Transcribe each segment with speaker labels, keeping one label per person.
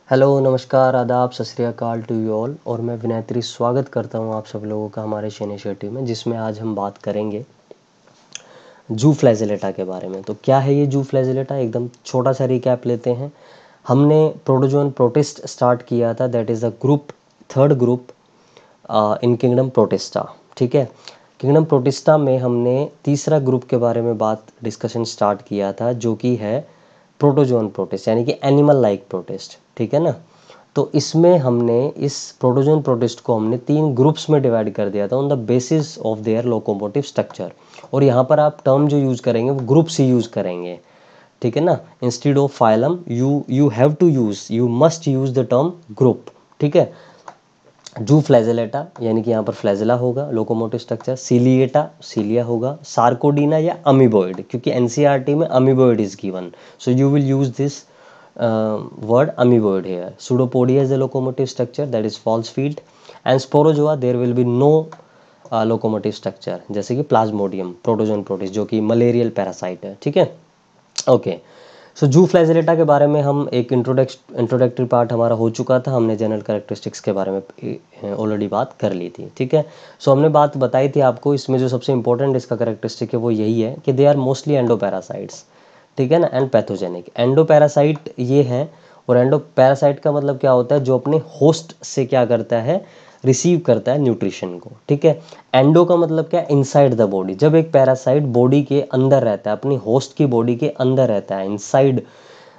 Speaker 1: Hello, नमस्कार, आदाब, सत श्री अकाल टू यू ऑल। और मैं विनयत्री स्वागत करता हूं आप सब लोगों का हमारे इस इनिशिएटिव में, जिसमें आज हम बात करेंगे जू फ्लैजिलेटा के बारे में। तो क्या है ये जू फ्लैजिलेटा, एकदम छोटा सा रिकैप लेते हैं। हमने प्रोटोजोन प्रोटिस्ट स्टार्ट किया था, that is the group, third group in kingdom protista. ठीक है, किंगडम प्रोटिस्टा में हमने तीसरा ग्रुप के बारे में बात डिस्कशन स्टार्ट किया था, जो कि है प्रोटोजोन प्रोटिस्ट, यानी कि एनिमल लाइक प्रोटिस्ट। ठीक है ना। तो इसमें हमने इस प्रोटोजोन प्रोटिस्ट को हमने 3 ग्रुप्स में डिवाइड कर दिया था on the basis of their locomotive structure. और यहाँ पर आप टर्म जो यूज़ करेंगे वो ग्रुप्स ही यूज़ करेंगे। ठीक है ना। Instead of phylum you have to use, you must use the term group. ठीक है। जू फ्लैजिलेटा यानी कि यहाँ पर फ्लैजिला होगा, लोकोमोटिव स्ट्रक्चर। सीलिएटा, सीलिया होगा। सार्कोडीना या अमीबॉइड, क्योंकि एनसीईआरटी में amoeboid is given, so you will use this word amoeboid here. Pseudopodia is the locomotive structure, that is false field. And sporozoa there will be no locomotive structure, जैसे कि Plasmodium, protozoan protist, जो कि malarial parasite है। ठीक है, okay. सो जू फ्लैजिलेटा के बारे में हम एक इंट्रोडक्टरी पार्ट हमारा हो चुका था, हमने जनरल कैरेक्टरिस्टिक्स के बारे में ऑलरेडी बात कर ली थी। ठीक है। सो हमने बात बताई थी आपको, इसमें जो सबसे इंपॉर्टेंट इसका कैरेक्टरिस्टिक है वो यही है कि दे आर मोस्टली एंडोपैरासाइट्स। ठीक है ना। एंड पैथोजेनिक, एंडोपैरासाइट ये है। और एंडोपैरासाइट का मतलब क्या होता है, जो अपने होस्ट से क्या करता है, रिसीव करता है न्यूट्रिशन को। ठीक है। एंडो का मतलब क्या, इनसाइड द बॉडी। जब एक पैरासाइट बॉडी के अंदर रहता है, अपनी होस्ट की बॉडी के अंदर रहता है, इनसाइड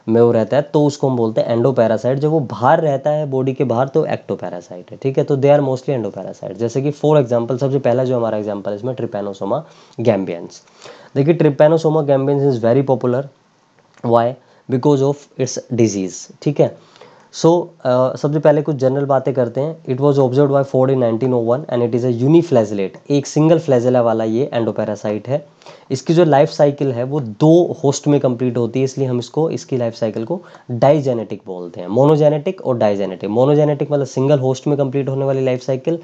Speaker 1: में वो रहता है, तो उसको हम बोलते हैं एंडोपैरासाइट। जब वो बाहर रहता है बॉडी के बाहर, तो एक्टोपैरासाइट है। ठीक है। तो दे आर मोस्टली एंडोपैरासाइट। जैसे कि फॉर एग्जांपल, सबसे पहला जो हमारा एग्जांपल है इसमें ट्रिपैनोसोमा गैम्बियंस। देखिए, Trypanosoma gambiense is very popular. Why? Because of its disease. ठीक है। सो सबसे पहले कुछ जनरल बातें करते हैं। It was observe by Ford in 1901 and it is a uniflagellate, एक सिंगल फ्लैजिला वाला ये एंडोपैरासाइट है। इसकी जो लाइफ साइकिल है वो 2 होस्ट में कंप्लीट होती है, इसलिए हम इसकी लाइफ साइकिल को डाइजेनेटिक बोलते हैं। मोनोजेनेटिक और डाइजेनेटिक। मोनोजेनेटिक मतलब सिंगल होस्ट में कंप्लीट होने वाली लाइफ साइकिल,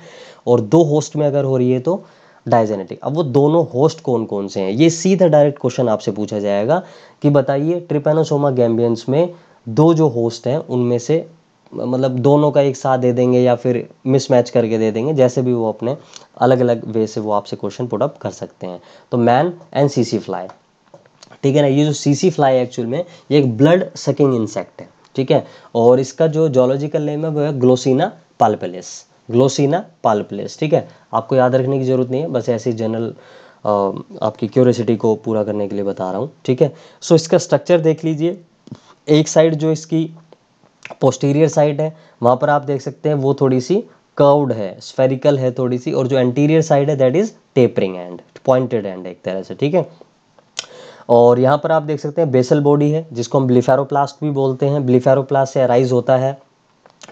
Speaker 1: और 2 होस्ट में अगर हो रही है तो डाइजेनेटिक। अब वो दोनों होस्ट कौन कौन से हैं, ये सीधा डायरेक्ट क्वेश्चन आपसे पूछा जाएगा कि बताइए ट्रिपैनोसोमा गैम्बियंस में 2 जो होस्ट हैं उनमें से, मतलब दोनों का एक साथ दे देंगे या फिर मिसमैच करके दे देंगे, जैसे भी वो अपने अलग अलग वे से वो आपसे क्वेश्चन पुट अप कर सकते हैं। तो मैन एंड सीसी फ्लाई। ठीक है ना। ये जो सीसी फ्लाई एक्चुअल में ये एक ब्लड सकिंग इंसेक्ट है। ठीक है। और इसका जो जोलॉजिकल नेम है वो है ग्लोसिना पाल्पेलिस। ग्लोसिना पाल्पेलिस। ठीक है। आपको याद रखने की जरूरत नहीं है, बस ऐसे जनरल आपकी क्यूरियोसिटी को पूरा करने के लिए बता रहा हूँ। ठीक है। सो इसका स्ट्रक्चर देख लीजिए। एक साइड जो इसकी पोस्टीरियर साइड है, वहाँ पर आप देख सकते हैं वो थोड़ी सी कर्व्ड है, स्फेरिकल है थोड़ी सी। और जो एंटीरियर साइड है that is tapering and, pointed and एक तरह से। ठीक है। और यहाँ पर आप देख सकते हैं बेसल बॉडी है, जिसको हम ब्लिफेरोप्लास्ट भी बोलते हैं। ब्लिफेरोप्लास्ट से अराइज होता है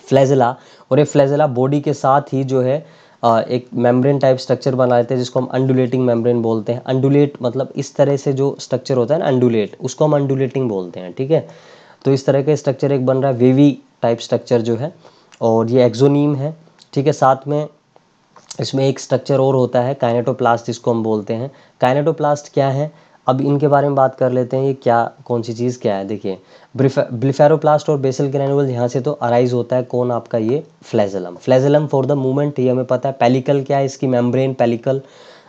Speaker 1: फ्लैजिला। और ये फ्लैजिला बॉडी के साथ ही जो है एक मेम्ब्रेन टाइप स्ट्रक्चर बना लेते हैं, जिसको हम अंडुलेटिंग मेम्ब्रेन बोलते हैं। अंडुलेट मतलब इस तरह से जो स्ट्रक्चर होता है ना, अंडुलेट, उसको हम अंडुलेटिंग बोलते हैं। ठीक है। तो इस तरह का स्ट्रक्चर एक बन रहा है, वेवी टाइप स्ट्रक्चर जो है, और ये एक्सोनीम है। ठीक है। साथ में इसमें एक स्ट्रक्चर और होता है काइनेटोप्लास्ट, जिसको हम बोलते हैं। काइनेटोप्लास्ट क्या है, अब इनके बारे में बात कर लेते हैं। ये क्या, कौन सी चीज़ क्या है। देखिए, ब्लिफेरोप्लास्ट और बेसल ग्रैनुल, यहाँ से तो अराइज होता है कौन, आपका ये flagellum. Flagellum for the movement, ये हमें पता है। पेलिकल क्या है इसकी, मेम्ब्रेन पेलिकल,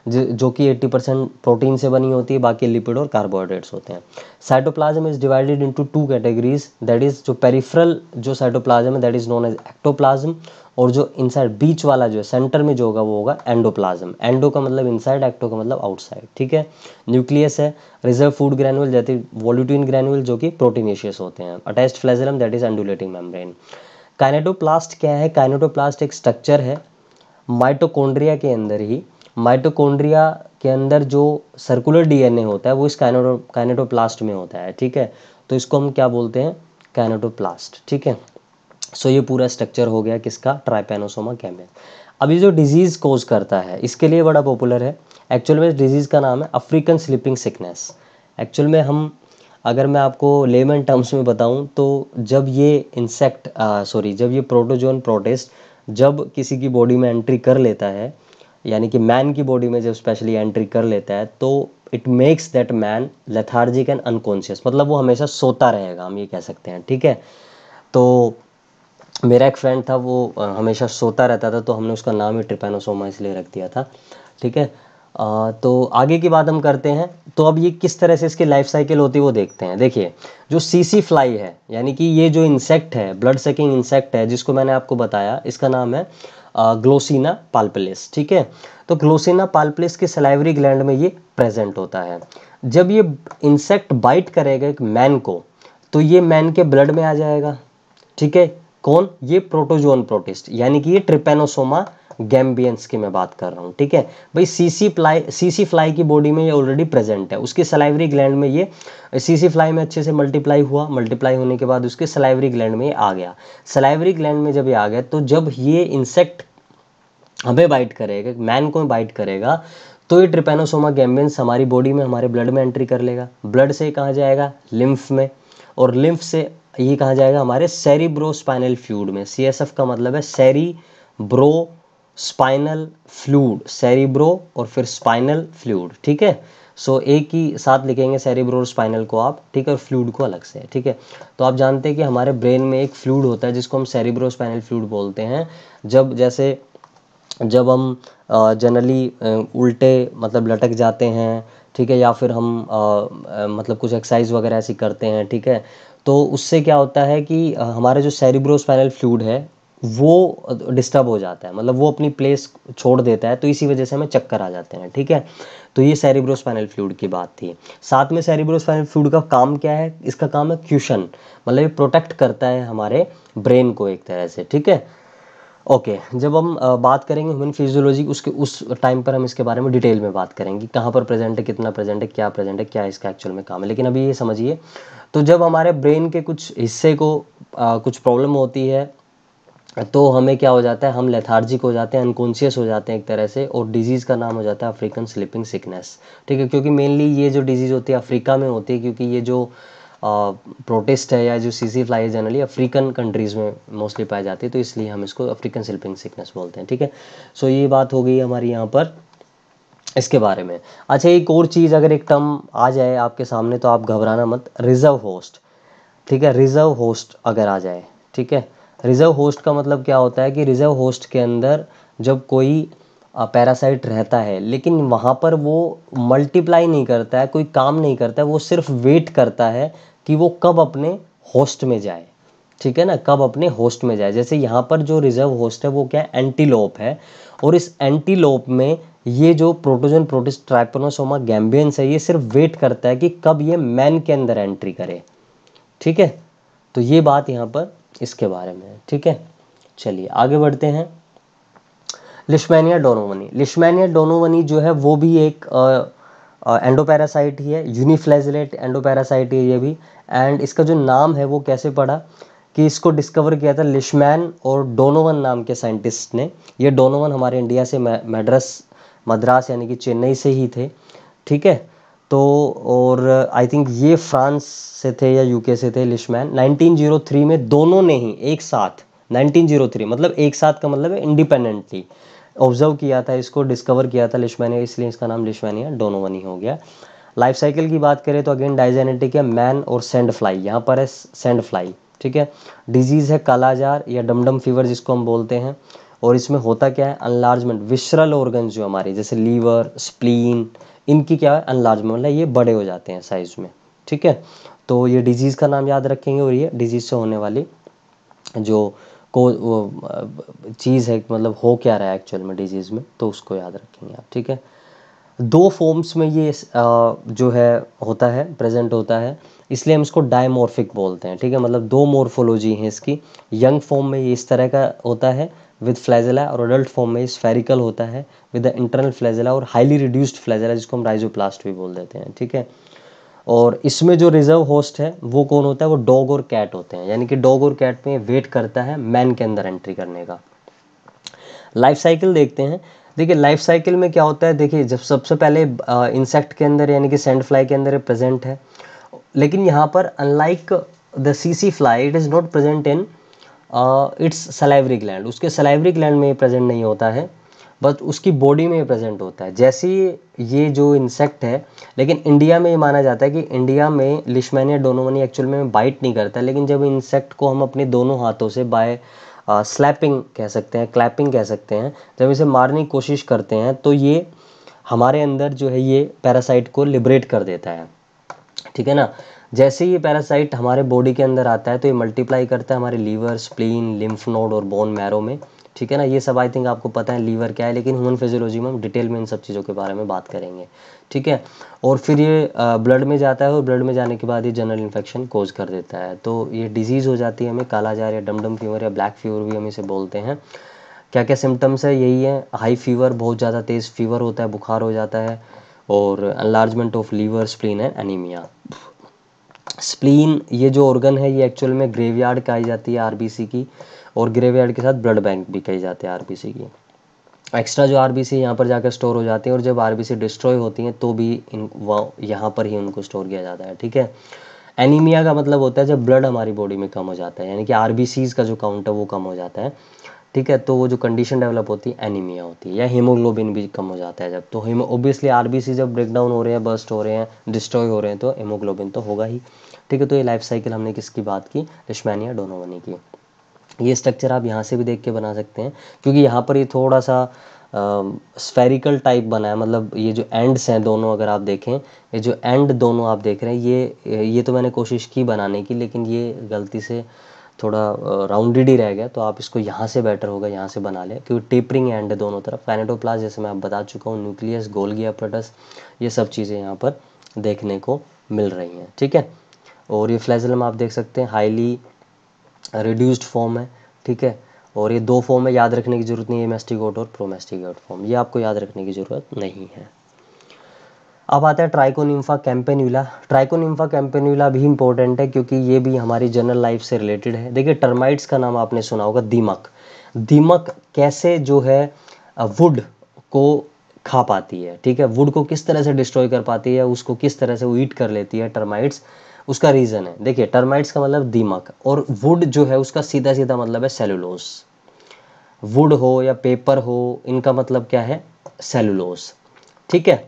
Speaker 1: जो कि 80% प्रोटीन से बनी होती है, बाकी लिपिड और कार्बोहाइड्रेट्स होते हैं। Cytoplasm is divided into 2 categories, that is जो पेरिफेरल जो साइटोप्लाज्म है that is known as ectoplasm, और जो इनसाइड बीच वाला जो है सेंटर में जो होगा वो होगा एंडोप्लाज्म। एंडो का मतलब इनसाइड, एक्टो का मतलब आउटसाइड। ठीक है। न्यूक्लियस है, रिजर्व फूड ग्रैनुल जैसे वोल्यूटिन ग्रैनुल जो कि प्रोटीनेशियस होते हैं। Attached flagellum that is undulating membrane. Kinetoplast क्या है, काइनेटोप्लास्ट एक स्ट्रक्चर है माइटोकॉन्ड्रिया के अंदर ही। माइटोकॉन्ड्रिया के अंदर जो सर्कुलर डीएनए होता है वो इस काइनेटोप्लास्ट में होता है। ठीक है। तो इसको हम क्या बोलते हैं, काइनेटोप्लास्ट। ठीक है। सो ये पूरा स्ट्रक्चर हो गया किसका, ट्राइपैनोसोमा गैम्बियन। अब ये जो डिजीज कोज करता है इसके लिए बड़ा पॉपुलर है। एक्चुअल में इस डिजीज का नाम है अफ्रीकन स्लीपिंग सिकनेस। एक्चुअल में हम, अगर मैं आपको लेमन टर्म्स में बताऊं तो जब ये इंसेक्ट जब ये प्रोटोजोन प्रोटिस्ट जब किसी की बॉडी में एंट्री कर लेता है, यानी कि मैन की बॉडी में जब स्पेशली एंट्री कर लेता है, तो it makes that man lethargic and unconscious, मतलब वो हमेशा सोता रहेगा, हम ये कह सकते हैं। ठीक है। तो मेरा एक फ्रेंड था, वो हमेशा सोता रहता था, तो हमने उसका नाम ही ट्रिपैनोसोमा इसलिए रख दिया था। ठीक है। तो आगे की बात हम करते हैं। तो अब ये किस तरह से इसकी लाइफ साइकिल होती है वो देखते हैं। देखिए, जो सीसी फ्लाई है, यानी कि ये जो इंसेक्ट है, ब्लड सकिंग इंसेक्ट है, जिसको मैंने आपको बताया, इसका नाम है ग्लोसिना पाल्पिलिस। ठीक है। तो ग्लोसिना पाल्पिलिस के सलाइवरी ग्लैंड में ये प्रेजेंट होता है। जब ये इंसेक्ट बाइट करेगा एक मैन को, तो ये मैन के ब्लड में आ जाएगा। ठीक है। कौन? ये प्रोटोजोन प्रोटिस्ट, यानी कि ये ट्रिपैनोसोमा गैम्बियंस की मैं बात कर रहा हूँ। ठीक है भाई। सीसी फ्लाई की बॉडी में ये ऑलरेडी प्रेजेंट है। उसके सलाइवरी ग्लैंड में ये सीसी फ्लाई में अच्छे से मल्टीप्लाई हुआ, मल्टीप्लाई होने के बाद उसके सलाइवरी ग्लैंड में ये आ गया। सलाइवरी ग्लैंड में जब ये आ गया, तो जब ये इंसेक्ट हमें बाइट करेगा, मैन को बाइट करेगा, तो ये ट्रिपैनोसोमा गैम्बियंस हमारी बॉडी में, हमारे ब्लड में एंट्री कर लेगा। ब्लड से कहाँ जाएगा? लिम्फ में। और लिम्फ से ये कहाँ जाएगा? हमारे सेरिब्रोस्पाइनल फ्लूइड में। सीएसएफ का मतलब है सेरिब्रो स्पाइनल फ्लूइड, सेरिब्रो और फिर स्पाइनल फ्लूइड। ठीक है। सो एक ही साथ लिखेंगे सेरिब्रो और स्पाइनल को आप, ठीक है, और फ्लूइड को अलग से। ठीक है। तो आप जानते हैं कि हमारे ब्रेन में एक फ्लूइड होता है जिसको हम सेरिब्रो स्पाइनल फ्लूइड बोलते हैं। जब हम जनरली उल्टे मतलब लटक जाते हैं, ठीक है, या फिर हम मतलब कुछ एक्सरसाइज वगैरह ऐसी करते हैं, ठीक है, तो उससे क्या होता है कि हमारा जो सेरिब्रोस्पाइनल फ्लूइड है वो डिस्टर्ब हो जाता है, मतलब वो अपनी प्लेस छोड़ देता है, तो इसी वजह से हमें चक्कर आ जाते हैं। ठीक है। तो ये सेरिब्रोस्पाइनल फ्लूइड की बात थी। साथ में सेरिब्रोस्पाइनल फ्लूइड का काम क्या है? इसका काम है क्यूशन, मतलब ये प्रोटेक्ट करता है हमारे ब्रेन को एक तरह से। ठीक है। ओके। जब हम बात करेंगे ह्यूमन फिजियोलॉजी, उसके उस टाइम पर हम इसके बारे में डिटेल में बात करेंगे, कहाँ पर प्रेजेंट है, कितना प्रेजेंट है, क्या इसका एक्चुअल में काम है। लेकिन अभी ये समझिए, तो जब हमारे ब्रेन के कुछ हिस्से को कुछ प्रॉब्लम होती है, तो हमें क्या हो जाता है? हम लेथार्जिक हो जाते हैं, अनकॉन्शियस हो जाते हैं एक तरह से, और डिजीज़ का नाम हो जाता है अफ्रीकन स्लीपिंग सिकनेस। ठीक है। क्योंकि मेनली ये जो डिजीज़ होती है अफ्रीका में होती है, क्योंकि ये जो प्रोटिस्ट है या जो सीसी फ्लाई है जनरली अफ्रीकन कंट्रीज़ में मोस्टली पाई जाती है, तो इसलिए हम इसको अफ्रीकन स्लीपिंग सिकनेस बोलते हैं। ठीक है। सो ये बात हो गई हमारी यहाँ पर इसके बारे में। अच्छा, एक और चीज़ अगर एक टर्म आ जाए आपके सामने तो आप घबराना मत, रिजर्व होस्ट। ठीक है। रिजर्व होस्ट अगर आ जाए, ठीक है, रिजर्व होस्ट का मतलब क्या होता है कि रिजर्व होस्ट के अंदर जब कोई पैरासाइट रहता है, लेकिन वहाँ पर वो मल्टीप्लाई नहीं करता है, कोई काम नहीं करता है, वो सिर्फ वेट करता है कि वो कब अपने होस्ट में जाए। ठीक है ना, कब अपने होस्ट में जाए। जैसे यहाँ पर जो रिजर्व होस्ट है वो क्या है? एंटीलोप है। और इस एंटीलोप में ये जो प्रोटोजन प्रोटिस्ट ट्राइपेनोसोमा गैम्बियंस है, ये सिर्फ वेट करता है कि कब ये मैन के अंदर एंट्री करे। ठीक है। तो ये बात यहाँ पर इसके बारे में है। ठीक है। चलिए आगे बढ़ते हैं। लिशमैनिया डोनोवनी। लिशमैनिया डोनोवनी जो है वो भी एक एंडोपैरासाइट ही है, यूनिफ्लैजिलेट एंडोपैरासाइट है ये भी। एंड इसका जो नाम है वो कैसे पड़ा कि इसको डिस्कवर किया था लिशमैन और डोनोवन नाम के साइंटिस्ट ने। ये डोनोवन हमारे इंडिया से मद्रास यानी कि चेन्नई से ही थे। ठीक है। तो और आई थिंक ये फ्रांस से थे या यूके से थे लिशमैन। 1903 में दोनों ने ही एक साथ, 1903 मतलब एक साथ का मतलब है इंडिपेंडेंटली ऑब्जर्व किया था, इसको डिस्कवर किया था लिशमैनिया, इसलिए इसका नाम लिशमैनिया डोनोवनी हो गया। लाइफ साइकिल की बात करें तो अगेन डाइजेनेटिक है, मैन और सैंड फ्लाई, यहाँ पर है सैंड फ्लाई। ठीक है। डिजीज़ है कालाजार या डमडम फीवर जिसको हम बोलते हैं। और इसमें होता क्या है? अनलार्जमेंट, विशरल ऑर्गन जो हमारी जैसे लीवर, स्प्लीन, इनकी क्या है? अनलार्जमेंट, मतलब ये बड़े हो जाते हैं साइज में। ठीक है। तो ये डिजीज़ का नाम याद रखेंगे, और ये डिजीज़ से होने वाली जो को वो चीज़ है, मतलब हो क्या रहा है एक्चुअल में डिजीज़ में, तो उसको याद रखेंगे आप। ठीक है। दो फॉर्म्स में ये जो है होता है, प्रेजेंट होता है, इसलिए हम इसको डायमॉर्फिक बोलते हैं। ठीक है। मतलब दो मॉर्फोलॉजी हैं इसकी। यंग फॉर्म में ये इस तरह का होता है विद फ्लैजेला, और अडल्ट फॉर्म में स्फेरिकल होता है विद द इंटरनल फ्लैजेला और हाईली रिड्यूस्ड फ्लैजेला, जिसको हम राइजोप्लास्ट भी बोल देते हैं। ठीक है। और इसमें जो रिजर्व होस्ट है वो कौन होता है? वो डॉग और कैट होते हैं, यानी कि डॉग और कैट में वेट करता है मैन के अंदर एंट्री करने का। लाइफ साइकिल देखते हैं। देखिए लाइफ साइकिल में क्या होता है, देखिए जब सबसे पहले इंसेक्ट के अंदर यानी कि सैंड फ्लाई के अंदर प्रेजेंट है, लेकिन यहाँ पर unlike the CC fly it is not present in its salivary gland, उसके सलाइवरी ग्लैंड में प्रेजेंट नहीं होता है, बट उसकी बॉडी में प्रेजेंट होता है। जैसे ये जो इंसेक्ट है, लेकिन इंडिया में ये माना जाता है कि इंडिया में लिशमैनिया डोनोवनी एक्चुअल में बाइट नहीं करता है, लेकिन जब इंसेक्ट को हम अपने दोनों हाथों से बाय स्लैपिंग कह सकते हैं, क्लैपिंग कह सकते हैं, जब इसे मारने की कोशिश करते हैं तो ये हमारे अंदर जो है ये पैरासाइट को लिबरेट कर देता है, ठीक है ना। जैसे ही ये पैरासाइट हमारे बॉडी के अंदर आता है तो ये मल्टीप्लाई करता है हमारे लीवर, स्प्लीन, लिम्फ नोड और बोन मैरो में, ठीक है ना। ये सब आई थिंक आपको पता है लीवर क्या है, लेकिन ह्यूमन फिजियोलॉजी में हम डिटेल में इन सब चीज़ों के बारे में बात करेंगे, ठीक है। और फिर ये ब्लड में जाता है और ब्लड में जाने के बाद ये जनरल इन्फेक्शन कोज कर देता है, तो ये डिजीज़ हो जाती है हमें कालाजार या डमडम फीवर या ब्लैक फीवर भी हम इसे बोलते हैं। क्या क्या सिम्टम्स है, यही है, हाई फीवर, बहुत ज़्यादा तेज़ फीवर होता है, बुखार हो जाता है, और enlargement of liver, spleen and anaemia. Spleen ये जो ऑर्गन है ये एक्चुअल में ग्रेवयार्ड कही जाती है आरबीसी की, और ग्रेवयार्ड के साथ ब्लड बैंक भी कही जाती है आरबीसी की। एक्स्ट्रा जो आरबीसी यहाँ पर जाकर स्टोर हो जाती हैं, और जब आरबीसी डिस्ट्रॉय होती हैं तो भी यहाँ पर ही उनको स्टोर किया जाता है, ठीक है। एनीमिया का मतलब होता है जब ब्लड हमारी बॉडी में कम हो जाता है, यानी कि आरबीसीज का जो काउंट है वो कम हो जाता है, ठीक है। तो वो जो कंडीशन डेवलप होती है एनीमिया होती है, या हीमोग्लोबिन भी कम हो जाता है जब, तो ऑब्वियसली आरबीसी जब ब्रेक डाउन हो रहे हैं, बर्स्ट हो रहे हैं, डिस्ट्रॉय हो रहे हैं, तो हीमोग्लोबिन तो होगा ही, ठीक है। तो ये लाइफ साइकिल हमने किसकी बात की, लिशमैनिया डोनोवनी की। ये स्ट्रक्चर आप यहाँ से भी देख के बना सकते हैं, क्योंकि यहाँ पर ये थोड़ा सा स्फेरिकल टाइप बना है, मतलब ये जो एंड्स हैं दोनों, अगर आप देखें ये जो एंड दोनों आप देख रहे हैं, ये तो मैंने कोशिश की बनाने की, लेकिन ये गलती से थोड़ा राउंडेड ही रह गया, तो आप इसको यहाँ से बेटर होगा यहाँ से बना लें, क्योंकि टेपरिंग एंड है दोनों तरफ। काइनेटोप्लास्ट जैसे मैं आप बता चुका हूँ, न्यूक्लियस, गोल्गी एपरेटस, ये सब चीज़ें यहाँ पर देखने को मिल रही हैं, ठीक है। और ये फ्लैजेलम आप देख सकते हैं हाईली रिड्यूस्ड फॉर्म है, ठीक है। और ये दो फॉर्म है, याद रखने की जरूरत नहीं है, मेस्टिगोट और प्रोमेस्टिगोट फॉर्म, ये आपको याद रखने की जरूरत नहीं है। अब आता है ट्राइकोनिम्फा कैम्पेन्यूला। ट्राइकोनिम्फा कैम्पेन्यूला भी इंपॉर्टेंट है, क्योंकि ये भी हमारी जनरल लाइफ से रिलेटेड है। देखिए टर्माइट्स का नाम आपने सुना होगा, दीमक। दीमक कैसे जो है वुड को खा पाती है, ठीक है, वुड को किस तरह से डिस्ट्रॉय कर पाती है, उसको किस तरह से वो ईट कर लेती है टर्माइट्स, उसका रीज़न है। देखिए टर्माइट्स का मतलब दीमक, और वुड जो है उसका सीधा सीधा मतलब है सेलुलोज। वुड हो या पेपर हो, इनका मतलब क्या है, सेलुलोज, ठीक है।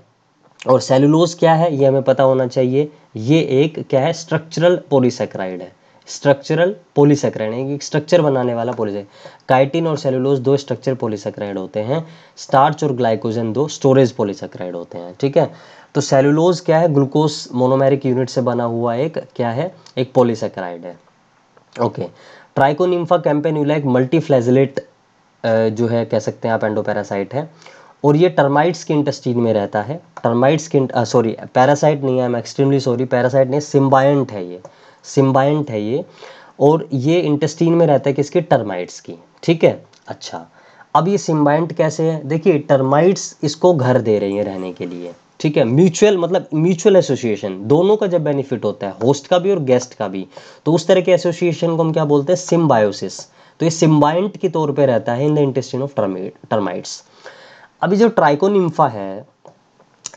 Speaker 1: और सेलुलोज क्या है ये हमें पता होना चाहिए, ये एक क्या है, स्ट्रक्चरल पॉलीसेकेराइड है। स्ट्रक्चरल पॉलीसेकेराइड है, एक स्ट्रक्चर बनाने वाला पॉलीसेकेराइड। काइटिन और सेलुलोज दो स्ट्रक्चर पॉलीसेकेराइड होते हैं, स्टार्च और ग्लाइकोजन दो स्टोरेज पॉलीसेकेराइड होते हैं, ठीक है। तो सेलुलोज क्या है, ग्लूकोज मोनोमेरिक यूनिट से बना हुआ एक क्या है, एक पॉलीसेकेराइड है, ओके। ट्राइकोनिम्फा कैम्पेन्यूला एक मल्टीफ्लैजेलेट जो है कह सकते हैं आप एंडोपैरासाइट है, और ये टर्माइट्स के इंटेस्टीन में रहता है। टर्माइट्स के सॉरी पैरासाइट नहीं है, I am extremely sorry, parasite नहीं, सिम्बायंट है ये, सिम्बायंट है ये, और ये इंटेस्टीन में रहता है किसके, टर्माइट्स की, ठीक है। अच्छा, अब ये सिम्बायंट कैसे है, देखिए टर्माइट्स इसको घर दे रही है रहने के लिए, ठीक है। म्यूचुअल मतलब म्यूचुअल एसोसिएशन, दोनों का जब बेनिफिट होता है, होस्ट का भी और गेस्ट का भी, तो उस तरह के एसोसिएशन को हम क्या बोलते हैं, सिम्बायोसिस। तो ये सिम्बायंट के तौर पे रहता है in the intestine of termites. अभी जो ट्राइकोनिम्फा है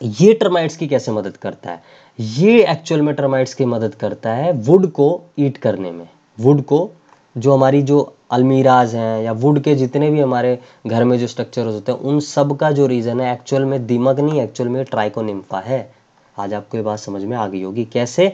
Speaker 1: ये टर्माइट्स की कैसे मदद करता है, ये एक्चुअल में टर्माइट्स की मदद करता है वुड को ईट करने में। वुड को, जो हमारी जो अलमीराज हैं या वुड के जितने भी हमारे घर में जो स्ट्रक्चर होते हैं, उन सब का जो रीज़न है एक्चुअल में दीमक नहीं, एक्चुअल में ट्राइकोनिम्फा है। आज आपको ये बात समझ में आ गई होगी कैसे,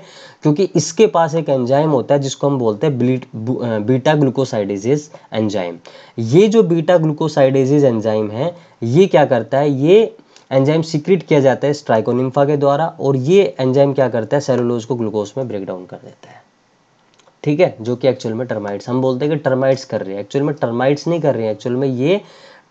Speaker 1: क्योंकि इसके पास एक एंजाइम होता है जिसको हम बोलते हैं बीटा ग्लूकोसाइडेजेज एंजाइम। ये जो बीटा ग्लूकोसाइडेजेज एंजाइम है, ये क्या करता है, ये एंजाइम सीक्रेट किया जाता है ट्राइकोनिम्फा के द्वारा, और ये एंजाइम क्या करता है, सेलुलोज को ग्लूकोज में ब्रेक डाउन कर देता है, ठीक है। जो कि एक्चुअल में टर्माइट्स, हम बोलते हैं कि टर्माइट्स कर रहे हैं, एक्चुअल में टर्माइट्स नहीं कर रहे हैं, एक्चुअल में ये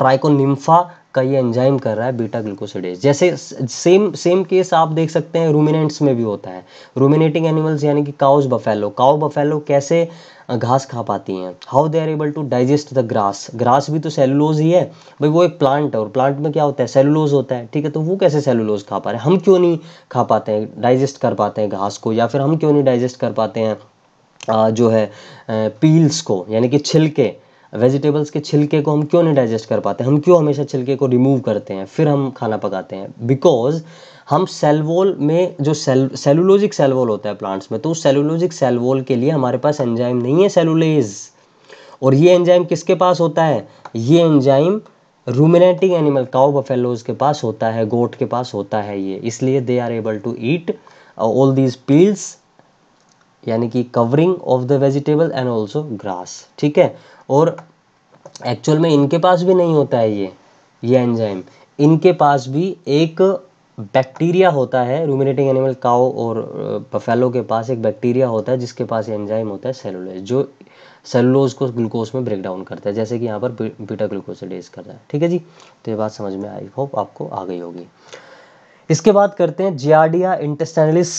Speaker 1: ट्राइकोनिम्फा का ये एंजाइम कर रहा है बीटा ग्लूकोसिडेज। जैसे सेम केस आप देख सकते हैं रूमिनेंट्स में भी होता है। रूमिनेटिंग एनिमल्स यानी कि काउज बफेलो, काउ बफेलो कैसे घास खा पाती हैं, how they are able to digest the grass. Grass भी तो सेलुलोज ही है भाई, वो एक प्लांट है और प्लांट में क्या होता है, सेलुलोज होता है, ठीक है। तो वो कैसे सेलुलोज खा पा रहे हैं, हम क्यों नहीं खा पाते हैं, डाइजेस्ट कर पाते हैं घास को, या फिर हम क्यों नहीं डाइजेस्ट कर पाते हैं जो है पील्स को, यानी कि छिलके, वेजिटेबल्स के छिलके को हम क्यों नहीं डाइजेस्ट कर पाते, हम क्यों हमेशा छिलके को रिमूव करते हैं फिर हम खाना पकाते हैं, बिकॉज हम सेल वॉल में जो सेलुलोजिक सेल वॉल होता है प्लांट्स में, तो उस सेलुलोजिक सेल वॉल के लिए हमारे पास एंजाइम नहीं है सेलुलेज। और ये एंजाइम किसके पास होता है, ये एंजाइम रूमिनेटिंग एनिमल काउ बफेलोज के पास होता है, गोट के पास होता है ये, इसलिए they are able to eat all these peels, यानी कि covering of the vegetable and also grass, ठीक है। और एक्चुअल में इनके पास भी नहीं होता है ये एंजाइम। इनके पास भी एक बैक्टीरिया होता है, रूमिनेटिंग एनिमल काऊ और बफेलो के पास एक बैक्टीरिया होता है जिसके पास एंजाइम होता है सेलुलोज, जो सेलुलोज को ग्लूकोज में ब्रेक डाउन करता है, जैसे कि यहाँ पर बीटा ग्लूकोसिडेज कर रहा है। ठीक है जी, तो ये बात समझ में आई होप आपको आ गई होगी। इसके बाद करते हैं जियार्डिया इंटेस्टाइनलिस।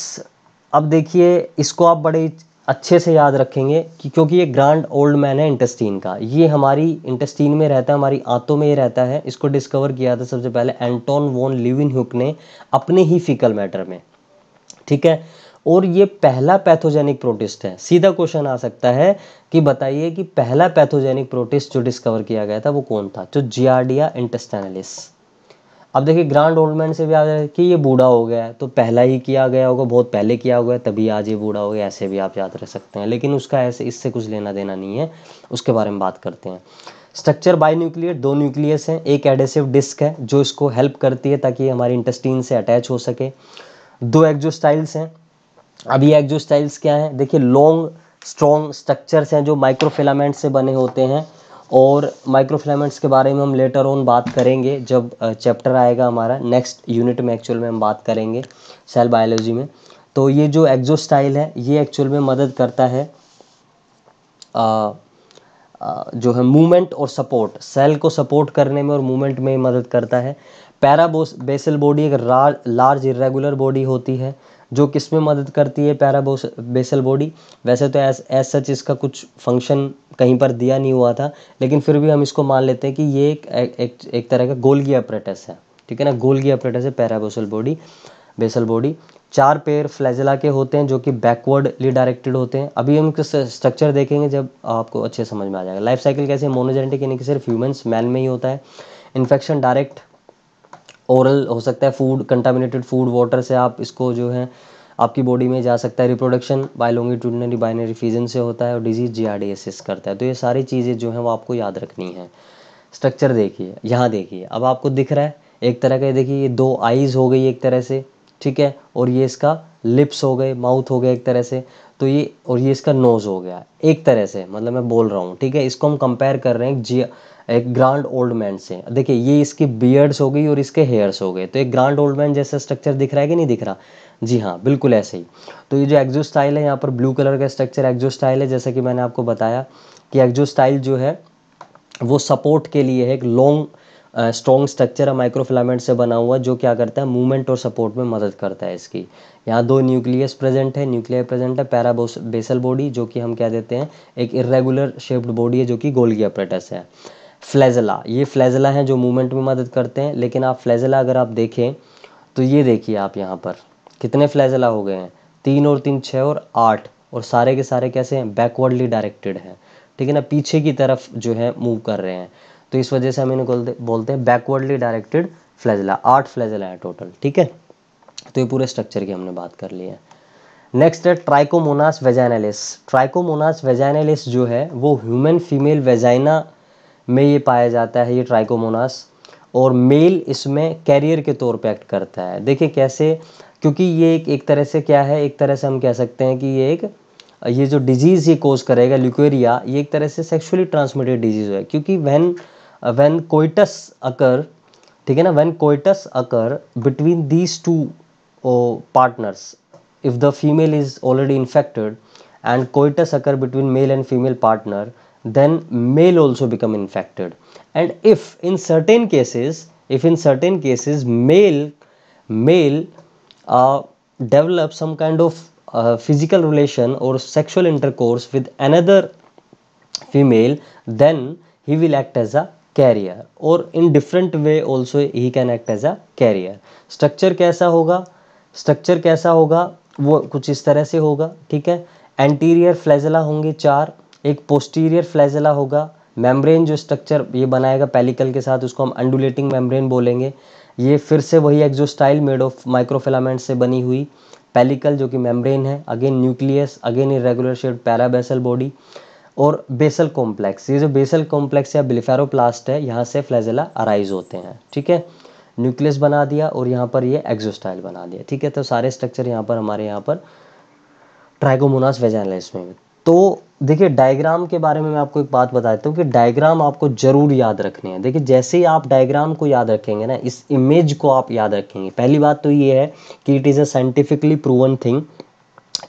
Speaker 1: अब देखिए इसको आप बड़े अच्छे से याद रखेंगे कि क्योंकि ये ग्रैंड ओल्ड मैन है इंटेस्टीन का, ये हमारी इंटेस्टीन में रहता है, हमारी आंतों में ये रहता है। इसको डिस्कवर किया था सबसे पहले एंटोन वॉन लीeuwenhoek ने अपने ही फीकल मैटर में। ठीक है, और ये पहला पैथोजेनिक प्रोटिस्ट है। सीधा क्वेश्चन आ सकता है कि बताइए कि पहला पैथोजेनिक प्रोटिस्ट जो डिस्कवर किया गया था वो कौन था, तो जियार्डिया इंटेस्टाइनलिस। अब देखिए ग्रांड ओल्ड मैन से भी आ जाए कि ये बूढ़ा हो गया है, तो पहला ही किया गया होगा, बहुत पहले किया होगा तभी आज ये बूढ़ा हो गया, ऐसे भी आप याद रख सकते हैं। लेकिन उसका ऐसे इससे कुछ लेना देना नहीं है, उसके बारे में बात करते हैं। स्ट्रक्चर बाई न्यूक्लियर, 2 न्यूक्लियस हैं, एक एडेसिव डिस्क है जो इसको हेल्प करती है ताकि हमारी इंटेस्टीन से अटैच हो सके। 2 एक्जोस्टाइल्स हैं। अब ये एक्जोस्टाइल्स क्या हैं, देखिए लॉन्ग स्ट्रॉन्ग स्ट्रक्चर्स हैं जो माइक्रोफिलामेंट से बने होते हैं, और माइक्रोफिलामेंट्स के बारे में हम लेटर ऑन बात करेंगे जब चैप्टर आएगा हमारा नेक्स्ट यूनिट में, एक्चुअल में हम बात करेंगे सेल बायोलॉजी में। तो ये जो एक्जोस्टाइल है ये एक्चुअल में मदद करता है जो है मूवमेंट और सपोर्ट, सेल को सपोर्ट करने में और मूवमेंट में मदद करता है। पैराबेसल बॉडी एक लार्ज इरेगुलर बॉडी होती है जो किस में मदद करती है, पैराबेसल बॉडी। वैसे तो एज सच इसका कुछ फंक्शन कहीं पर दिया नहीं हुआ था, लेकिन फिर भी हम इसको मान लेते हैं कि ये एक तरह का गोल्गी अपरेटस है। ठीक है ना, गोल्गी अपरेटस है parabasal body, basal body. 4 pair flagella के होते हैं जो कि बैकवर्डली डायरेक्टेड होते हैं। अभी हम स्ट्रक्चर देखेंगे जब आपको अच्छे समझ में आ जाएगा। लाइफ साइकिल कैसे, मोनोजेनेटिक यानी कि सिर्फ ह्यूमंस मैन में ही होता है। इन्फेक्शन डायरेक्ट ओरल हो सकता है, फूड कंटामिनेटेड फूड वाटर से आप इसको जो है आपकी बॉडी में जा सकता है। रिप्रोडक्शन बाय लॉन्गिट्यूडिनरी बाइनरी फिजन से होता है, और डिजीज जियार्डियासिस करता है। तो ये सारी चीज़ें जो हैं वो आपको याद रखनी है। स्ट्रक्चर देखिए, यहाँ देखिए, अब आपको दिख रहा है एक तरह का, देखिए ये 2 आईज हो गई एक तरह से, ठीक है, और ये इसका लिप्स हो गए, माउथ हो गया एक तरह से, तो ये और ये इसका नोज हो गया एक तरह से, मतलब मैं बोल रहा हूँ। ठीक है, इसको हम कंपेयर कर रहे हैं एक ग्रांड ओल्ड मैन से। देखिए ये इसकी बियर्ड्स हो गई और इसके हेयर्स हो गए, तो एक ग्रांड ओल्ड मैन जैसा स्ट्रक्चर दिख रहा है कि नहीं दिख रहा? जी हाँ, बिल्कुल ऐसे ही। तो ये जो एक्जोस्टाइल है, यहाँ पर ब्लू कलर का स्ट्रक्चर एक्जोस्टाइल है, जैसा कि मैंने आपको बताया कि एक्जोस्टाइल जो है वो सपोर्ट के लिए है, एक लॉन्ग स्ट्रॉन्ग स्ट्रक्चर है माइक्रोफिलामेंट से बना हुआ, जो क्या करता है मूवमेंट और सपोर्ट में मदद करता है इसकी। यहाँ 2 न्यूक्लियस प्रेजेंट है, न्यूक्लियर प्रेजेंट है। पैराबेसल बॉडी जो कि हम क्या देते हैं, एक इरेगुलर शेप्ड बॉडी है जो कि गोल्गी अपरेटस है। फ्लैजेला, ये फ्लैजेला हैं जो मूवमेंट में मदद करते हैं। लेकिन आप फ्लैजेला अगर आप देखें तो ये देखिए आप यहाँ पर कितने फ्लैजेला हो गए हैं, 3 और 3 6 और 8, और सारे के सारे कैसे हैं, बैकवर्डली डायरेक्टेड हैं। ठीक है ना, पीछे की तरफ जो है मूव कर रहे हैं, तो इस वजह से हम इन्हें बोलते हैं बैकवर्डली डायरेक्टेड फ्लैजेला। 8 फ्लैजेला है टोटल। ठीक है, तो ये पूरे स्ट्रक्चर की हमने बात कर ली है। नेक्स्ट है ट्राइकोमोनास वेजाइनालिस। ट्राइकोमोनास वेजाइनालिस जो है वो ह्यूमन फीमेल वेजाइना में ये पाया जाता है, ये ट्राइकोमोनास, और मेल इसमें कैरियर के तौर पे एक्ट करता है। देखिए कैसे, क्योंकि ये एक तरह से क्या है, एक तरह से हम कह सकते हैं कि ये जो डिजीज़ ये कोज करेगा ल्यूकेरिया, ये एक तरह से सेक्सुअली ट्रांसमिटेड डिजीज़ है, क्योंकि व्हेन कोइटस अकर, ठीक है ना, when coitus occur between these 2 partners, if the female is already infected and coitus occur between male and female partner, then male also become infected. And if in certain cases male develop some kind of physical relation or sexual intercourse with another female, then he will act as a carrier, or in different way also he can act as a carrier. Structure कैसा होगा, structure कैसा होगा वो कुछ इस तरह से होगा। ठीक है, एंटीरियर फ्लैजेला होंगे 4, एक पोस्टीरियर फ्लैजेला होगा। मेम्ब्रेन जो स्ट्रक्चर ये बनाएगा पेलिकल के साथ, उसको हम अंडुलेटिंग मेम्ब्रेन बोलेंगे। ये फिर से वही एक्जोस्टाइल मेड ऑफ माइक्रोफिलामेंट से बनी हुई पेलिकल जो कि मेम्ब्रेन है। Again nucleus, again irregular shaped parabasal body, और बेसल कॉम्प्लेक्स। ये जो बेसल कॉम्प्लेक्स या ब्लिफेरोप्लास्ट है, यहाँ से फ्लैजेला अराइज होते हैं। ठीक है, न्यूक्लियस बना दिया और यहाँ पर ये एक्सोस्टाइल बना दिया। ठीक है, तो सारे स्ट्रक्चर यहाँ पर हमारे यहाँ पर ट्राइकोमोनास वेजाइनालिस में। तो देखिए डायग्राम के बारे में मैं आपको एक बात बता देता हूँ कि डायग्राम आपको जरूर याद रखने हैं। देखिए जैसे ही आप डायग्राम को याद रखेंगे ना, इस इमेज को आप याद रखेंगे। पहली बात तो ये है कि it is a scientifically proven thing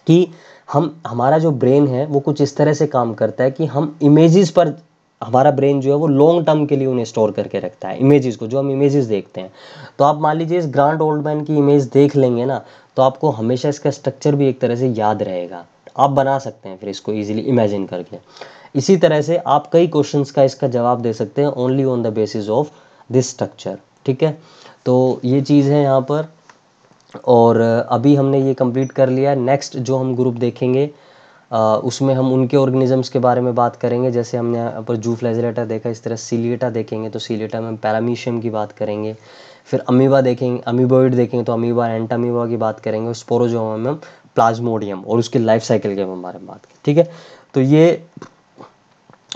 Speaker 1: कि हमारा जो ब्रेन है वो कुछ इस तरह से काम करता है कि हम इमेजेस पर, हमारा ब्रेन जो है वो लॉन्ग टर्म के लिए उन्हें स्टोर करके रखता है, इमेजेस को, जो हम इमेजेस देखते हैं। तो आप मान लीजिए इस ग्रांड ओल्ड मैन की इमेज देख लेंगे ना, तो आपको हमेशा इसका स्ट्रक्चर भी एक तरह से याद रहेगा। आप बना सकते हैं फिर इसको इजीली इमेजिन करके। इसी तरह से आप कई क्वेश्चंस का इसका जवाब दे सकते हैं only on the basis of this structure. ठीक है, तो ये चीज़ है यहाँ पर। और अभी हमने ये कंप्लीट कर लिया। नेक्स्ट जो हम ग्रुप देखेंगे उसमें हम उनके ऑर्गेनिजम्स के बारे में बात करेंगे। जैसे हमने यहाँ पर जू फ्लैजेलेटा देखा, इस तरह सीलिएटा देखेंगे तो सीलिएटा में हम पैरामीशियम की बात करेंगे। फिर अमीबा देखेंगे, अमीबोइड देखेंगे तो अमीबा एंट अमीबा की बात करेंगे। और स्पोरोजोआ में हम प्लाज्मोडियम और उसके लाइफ साइकिल के बारे में बात करें। ठीक है, तो ये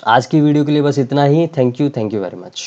Speaker 1: आज की वीडियो के लिए बस इतना ही। Thank you very much.